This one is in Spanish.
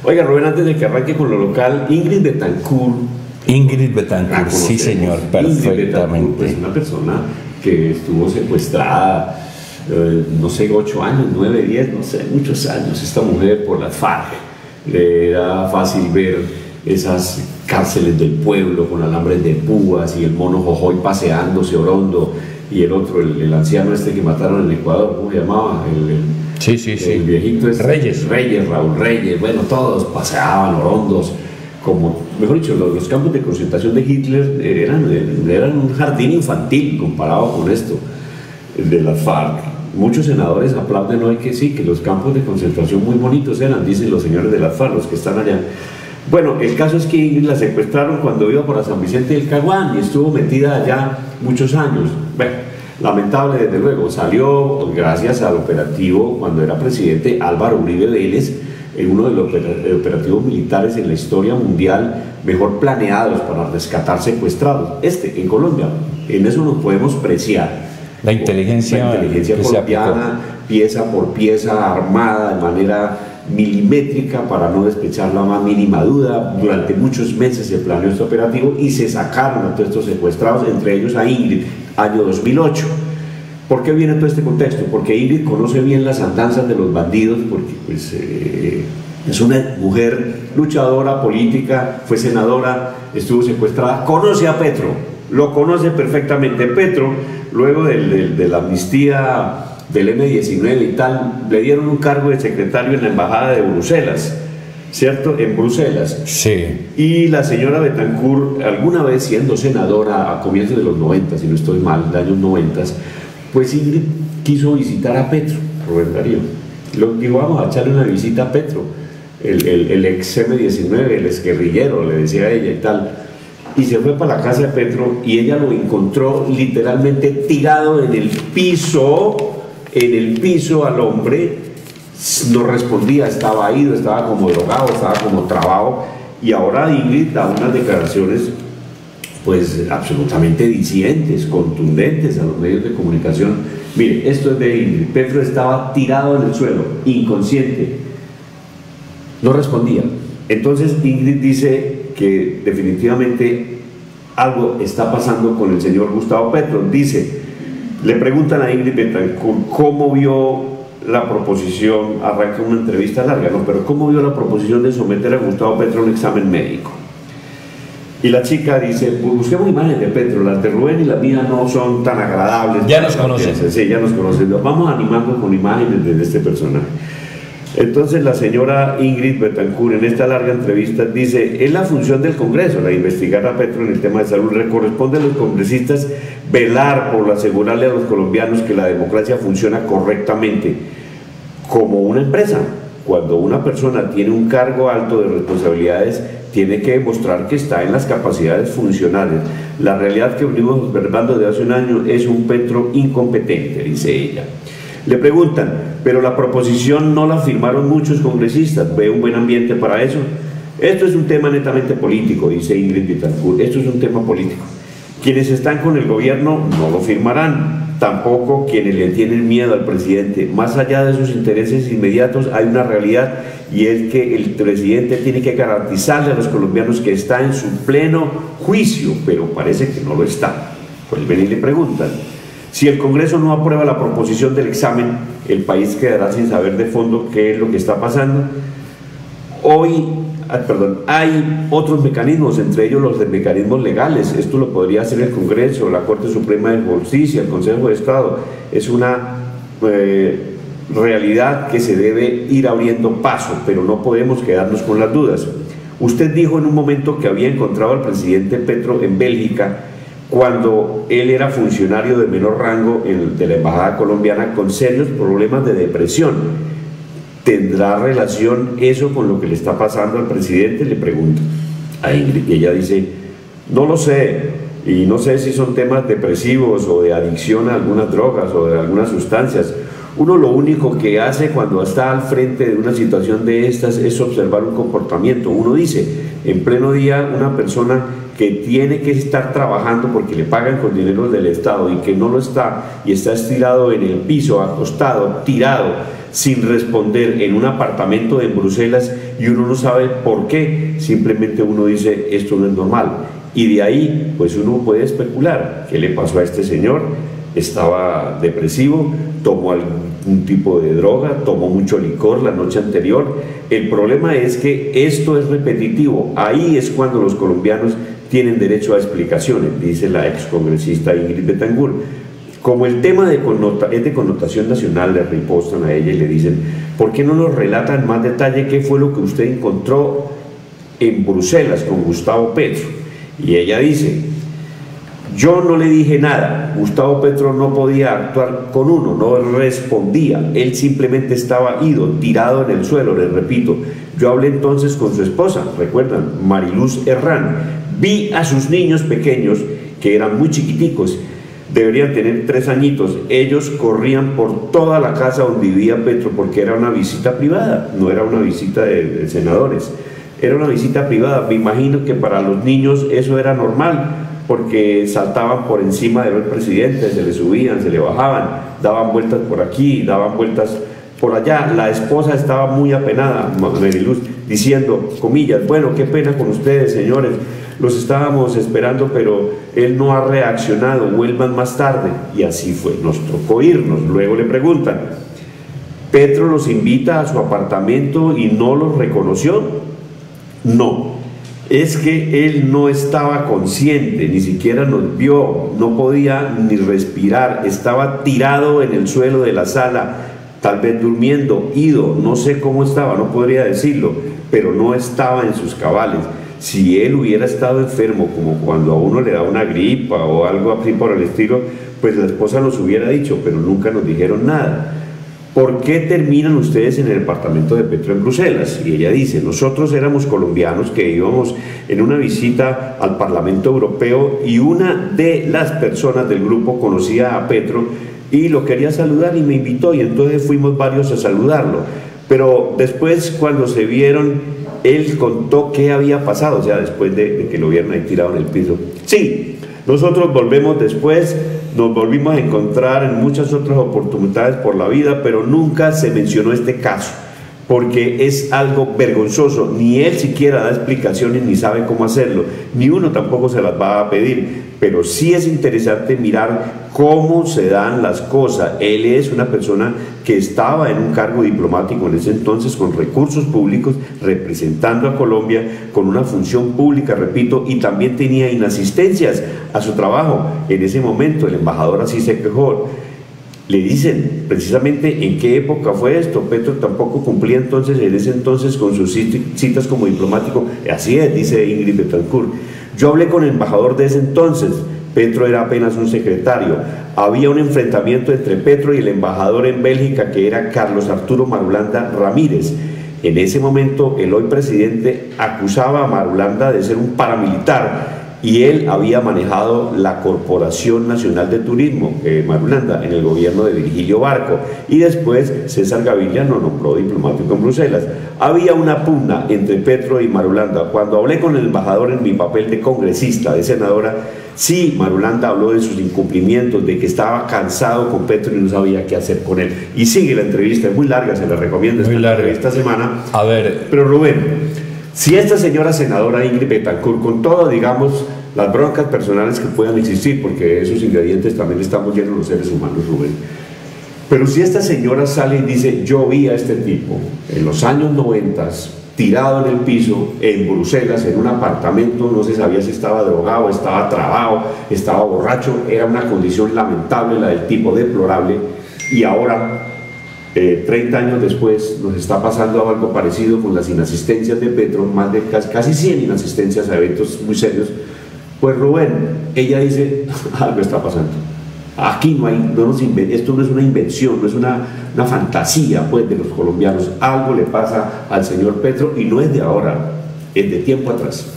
Oiga, Rubén, antes de que arranque con lo local, Ingrid Betancourt. Ingrid Betancourt, sí señor, perfectamente. Es una persona que estuvo secuestrada, no sé, 8 años, 9, 10, no sé, muchos años, esta mujer por las FARC. Le era fácil ver esas cárceles del pueblo con alambres de púas y el mono Jojoy paseándose Orondo y el otro, el anciano este que mataron en Ecuador, ¿cómo se llamaba? El viejito este, Reyes, Raúl Reyes, bueno, todos paseaban Orondos, como, mejor dicho, los campos de concentración de Hitler eran un jardín infantil comparado con esto de las FARC. Muchos senadores aplauden hoy que sí, que los campos de concentración muy bonitos eran, dicen los señores de las FARC, los que están allá. Bueno, el caso es que Ingrid la secuestraron cuando iba por San Vicente del Caguán y estuvo metida allá muchos años. Bueno, lamentable desde luego, salió gracias al operativo cuando era presidente Álvaro Uribe Vélez, en uno de los operativos militares en la historia mundial mejor planeados para rescatar secuestrados. En Colombia, en eso nos podemos preciar. La inteligencia colombiana, pieza por pieza, armada de manera milimétrica para no despechar la más mínima duda. Durante muchos meses se planeó este operativo y se sacaron a todos estos secuestrados, entre ellos a Ingrid, año 2008. ¿Por qué viene todo este contexto? Porque Ingrid conoce bien las andanzas de los bandidos, porque pues, es una mujer luchadora política, fue senadora, estuvo secuestrada, conoce a Petro, lo conoce perfectamente. Petro, luego de la amnistía del M-19 y tal, le dieron un cargo de secretario en la embajada de Bruselas, ¿cierto? En Bruselas. Sí. Y la señora Betancourt, alguna vez siendo senadora a comienzos de los 90, si no estoy mal, de años 90, pues Ingrid quiso visitar a Petro, Rubén Darío. Digo, vamos a echarle una visita a Petro, el ex M-19, el ex guerrillero, le decía a ella y tal. Y se fue para la casa de Petro y ella lo encontró literalmente tirado en el piso al hombre. No respondía, estaba ido, estaba como drogado, estaba como trabado. Y ahora Ingrid da unas declaraciones pues absolutamente disidentes, contundentes a los medios de comunicación. Mire, esto es de Ingrid. Petro estaba tirado en el suelo, inconsciente, no respondía. Entonces Ingrid dice que definitivamente algo está pasando con el señor Gustavo Petro. Dice, le preguntan a Ingrid Betancourt cómo vio la proposición, arranca una entrevista larga, ¿no? Pero cómo vio la proposición de someter a Gustavo Petro a un examen médico. Y la chica dice, pues busquemos imágenes de Petro, las de Rubén y las mías no son tan agradables. Ya nos conocen. Sí, ya nos conocen. Nos vamos animando con imágenes de este personaje. Entonces la señora Ingrid Betancourt en esta larga entrevista dice, es la función del Congreso, la de investigar a Petro en el tema de salud, le corresponde a los congresistas velar por asegurarle a los colombianos que la democracia funciona correctamente como una empresa. Cuando una persona tiene un cargo alto de responsabilidades, tiene que demostrar que está en las capacidades funcionales. La realidad que venimos observando desde hace un año es un Petro incompetente, dice ella. Le preguntan, pero la proposición no la firmaron muchos congresistas, ¿ve un buen ambiente para eso? Esto es un tema netamente político, dice Ingrid Betancourt, esto es un tema político. Quienes están con el gobierno no lo firmarán, tampoco quienes le tienen miedo al presidente. Más allá de sus intereses inmediatos hay una realidad, y es que el presidente tiene que garantizarle a los colombianos que está en su pleno juicio, pero parece que no lo está. Pues ven y le preguntan, si el Congreso no aprueba la proposición del examen, el país quedará sin saber de fondo qué es lo que está pasando. Hay otros mecanismos, entre ellos los de mecanismos legales. Esto lo podría hacer el Congreso, la Corte Suprema de Justicia, el Consejo de Estado. Es una realidad que se debe ir abriendo paso, pero no podemos quedarnos con las dudas. Usted dijo en un momento que había encontrado al presidente Petro en Bélgica cuando él era funcionario de menor rango de la embajada colombiana con serios problemas de depresión. ¿Tendrá relación eso con lo que le está pasando al presidente? Le pregunto a Ingrid, y ella dice, no lo sé, y no sé si son temas depresivos o de adicción a algunas drogas o de algunas sustancias, Uno lo único que hace cuando está al frente de una situación de estas es observar un comportamiento. Uno dice, en pleno día, una persona que tiene que estar trabajando porque le pagan con dinero del Estado y que no lo está y está estirado en el piso, acostado, tirado, sin responder en un apartamento en Bruselas y uno no sabe por qué, simplemente uno dice esto no es normal y de ahí pues uno puede especular qué le pasó a este señor. Estaba depresivo, tomó algún tipo de droga, tomó mucho licor la noche anterior. El problema es que esto es repetitivo, ahí es cuando los colombianos tienen derecho a explicaciones, dice la excongresista Ingrid Betancourt. Como el tema es de connotación nacional, le ripostan a ella y le dicen, ¿por qué no nos relata en más detalle qué fue lo que usted encontró en Bruselas con Gustavo Petro? Y ella dice, yo no le dije nada, Gustavo Petro no podía actuar con uno, no respondía, él simplemente estaba ido, tirado en el suelo, les repito. Yo hablé entonces con su esposa, recuerdan, Mariluz Herrán, vi a sus niños pequeños, que eran muy chiquiticos, deberían tener 3 añitos, ellos corrían por toda la casa donde vivía Petro, porque era una visita privada, no era una visita de senadores, era una visita privada. Me imagino que para los niños eso era normal, porque saltaban por encima del presidente, se le subían, se le bajaban, daban vueltas por aquí, daban vueltas por allá. La esposa estaba muy apenada, Mariluz, diciendo, comillas, bueno, qué pena con ustedes, señores, los estábamos esperando, pero él no ha reaccionado, vuelvan más tarde. Y así fue, nos tocó irnos. Luego le preguntan, ¿Petro los invita a su apartamento y no los reconoció? No. Es que él no estaba consciente, ni siquiera nos vio, no podía ni respirar, estaba tirado en el suelo de la sala, tal vez durmiendo, ido, no sé cómo estaba, no podría decirlo, pero no estaba en sus cabales. Si él hubiera estado enfermo, como cuando a uno le da una gripa o algo así por el estilo, pues la esposa nos hubiera dicho, pero nunca nos dijeron nada. ¿Por qué terminan ustedes en el apartamento de Petro en Bruselas? Y ella dice, nosotros éramos colombianos que íbamos en una visita al Parlamento Europeo y una de las personas del grupo conocía a Petro y lo quería saludar y me invitó y entonces fuimos varios a saludarlo. Pero después cuando se vieron, él contó qué había pasado, o sea, después de que lo vieron ahí tirado en el piso. Sí, nosotros volvemos después, nos volvimos a encontrar en muchas otras oportunidades por la vida, pero nunca se mencionó este caso, porque es algo vergonzoso. Ni él siquiera da explicaciones ni sabe cómo hacerlo, ni uno tampoco se las va a pedir, pero sí es interesante mirar cómo se dan las cosas. Él es una persona que estaba en un cargo diplomático en ese entonces, con recursos públicos, representando a Colombia, con una función pública, repito, y también tenía inasistencias a su trabajo. En ese momento el embajador así se quejó. Le dicen precisamente en qué época fue esto. Petro tampoco cumplía entonces, en ese entonces, con sus citas como diplomático. Así es, dice Ingrid Betancourt. Yo hablé con el embajador de ese entonces, Petro era apenas un secretario. Había un enfrentamiento entre Petro y el embajador en Bélgica, que era Carlos Arturo Marulanda Ramírez. En ese momento el hoy presidente acusaba a Marulanda de ser un paramilitar y él había manejado la Corporación Nacional de Turismo, Marulanda, en el gobierno de Virgilio Barco, y después César Gaviria lo nombró diplomático en Bruselas. Había una pugna entre Petro y Marulanda. Cuando hablé con el embajador en mi papel de congresista, de senadora, sí, Marulanda habló de sus incumplimientos, de que estaba cansado con Petro y no sabía qué hacer con él. Y sigue la entrevista, es muy larga, se la recomiendo esta semana. A ver. Pero Rubén, si esta señora senadora Ingrid Betancourt, con todo, digamos, las broncas personales que puedan existir, porque esos ingredientes también estamos llenos los seres humanos, Rubén, pero si esta señora sale y dice, yo vi a este tipo en los años 90 tirado en el piso en Bruselas, en un apartamento, no se sabía si estaba drogado, estaba trabado, estaba borracho, era una condición lamentable la del tipo, deplorable, y ahora 30 años después nos está pasando algo parecido con las inasistencias de Petro, más de casi 100 inasistencias a eventos muy serios. Pues Rubén, ella dice, algo está pasando. Aquí no hay, esto no es una invención, no es una fantasía pues de los colombianos. Algo le pasa al señor Petro y no es de ahora, es de tiempo atrás.